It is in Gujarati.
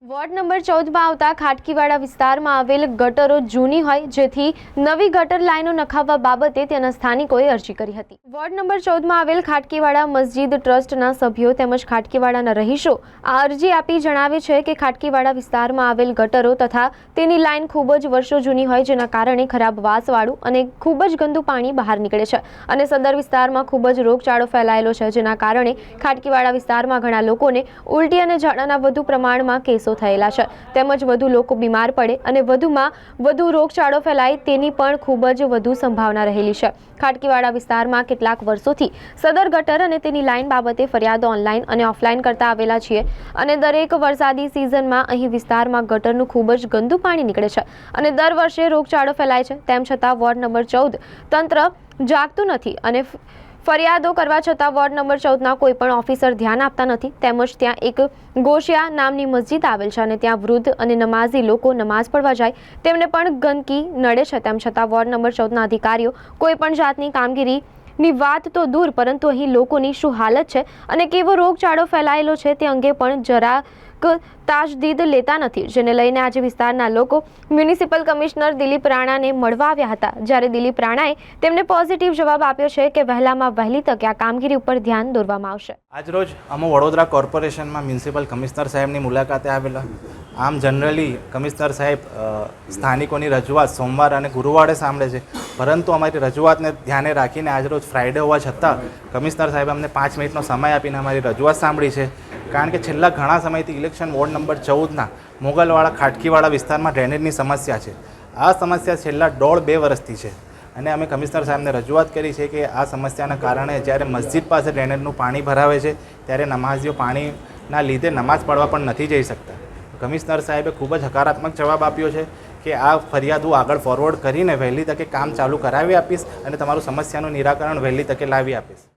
વોર્ડ નંબર 14 માં આવતા ખાટકીવાડા વિસ્તારમાં આવેલ ગટરો જૂની હોય જેથી નવી ગટર લાઈનો નખાવવા બાબતે તેના સ્થાનિકોએ અરજી કરી હતી। વોર્ડ નંબર 14 માં આવેલ ખાટકીવાડા મસ્જિદ ટ્રસ્ટના સભ્યો તેમજ ખાટકીવાડાના રહીશો આ અરજી આપી જણાવે છે કે ખાટકીવાડા વિસ્તારમાં આવેલ ગટરો તથા તેની લાઈન ખૂબ જ વર્ષો જૂની હોય જેના કારણે ખરાબ વાસવાળું અને ખૂબ જ ગંદુ પાણી બહાર નીકળે છે અને સદર વિસ્તારમાં ખૂબ જ રોગચાળો ફેલાયેલો છે જેના કારણે ખાટકીવાડા વિસ્તારમાં ઘણા લોકોને ઉલટી અને ઝાડાના વધુ પ્રમાણમાં કેસો થયેલા છે તેમજ વધુ લોકો બીમાર પડે અને વધુમાં વધુ રોગચાળો ફેલાય તેની પણ ખૂબ જ વધુ સંભાવના રહેલી છે। ખાટકીવાડા વિસ્તારમાં કેટલાક વર્ષોથી સદર ગટર અને તેની લાઈન બાબતે ફરિયાદો ઓનલાઈન અને ઓફલાઈન કરતા આવેલા છીએ અને દરેક વરસાદી સિઝનમાં અહીં વિસ્તારમાં ગટરનું ખૂબ જ ગંદુ પાણી નીકળે છે અને દર વર્ષે રોગચાળો ફેલાય છે। તેમ છતાં વોર્ડ નંબર 14 તંત્ર જાગતું નથી અને ફરિયાદો કરવા છતાં વોર્ડ નંબર 14ના કોઈ પણ ઓફિસર ધ્યાન આપતા નથી તેમજ ત્યાં એક ગોશિયા નામની મસ્જિદ આવેલ છે અને ત્યાં વૃદ્ધ અને નમાઝી લોકો નમાઝ પડવા જાય તેમને પણ ગંદકી નડે છે। તેમ છતાં વોર્ડ નંબર 14ના અધિકારીઓ કોઈ પણ જાતની કામગીરીની વાત તો દૂર પરંતુ અહીં લોકોની શું હાલત છે અને કેવો રોગચાળો ફેલાયેલો છે તે અંગે પણ જરાક તાજદીદ લેતા નથી જેને લઈને આજે વિસ્તારના લોકો મ્યુનિસિપલ કમિશનર દિલીપ રાણાને મળવા આવ્યા હતા જ્યારે દિલીપ રાણાએ તેમને પોઝિટિવ જવાબ આપ્યો છે કે વહેલામાં વહેલી તકે આ કામગીરી ઉપર ધ્યાન દોરવામાં આવશે। આજરોજ અમે વડોદરા કોર્પોરેશનમાં મ્યુનિસિપલ કમિશનર સાહેબની મુલાકાતે આવેલા। આમ જનરલી કમિશનર સાહેબ સ્થાનિકોની રજૂઆત સોમવાર અને ગુરુવારે સાંભળે છે પરંતુ અમારી રજૂઆતને ધ્યાને રાખીને આજરોજ ફ્રાઈડે હોવા છતાં કમિશનર સાહેબે અમને 5 મિનિટનો સમય આપીને અમારી રજૂઆત સાંભળી છે કારણ કે છેલ્લા ઘણા સમયથી ઇલેક્શન વોર્ડ નંબર 14ના મોગલવાડા ખાટકીવાડા વિસ્તારમાં ડ્રેનેજની સમસ્યા છે। આ સમસ્યા છેલ્લા 1.5-2 વર્ષથી છે અને અમે કમિશનર સાહેબને રજૂઆત કરી છે કે આ સમસ્યાના કારણે જ્યારે મસ્જિદ પાસે ડ્રેનેજનું પાણી ભરાવે છે ત્યારે નમાઝીઓ પાણીના લીધે નમાઝ પડવા પણ નથી જઈ શકતા। કમિશનર સાહેબે ખૂબ જ હકારાત્મક જવાબ આપ્યો છે કે આ ફરિયાદ હું આગળ ફોરવર્ડ કરીને વહેલી તકે કામ ચાલુ કરાવી આપીશ અને તમારું સમસ્યાનું નિરાકરણ વહેલી તકે લાવી આપીશ।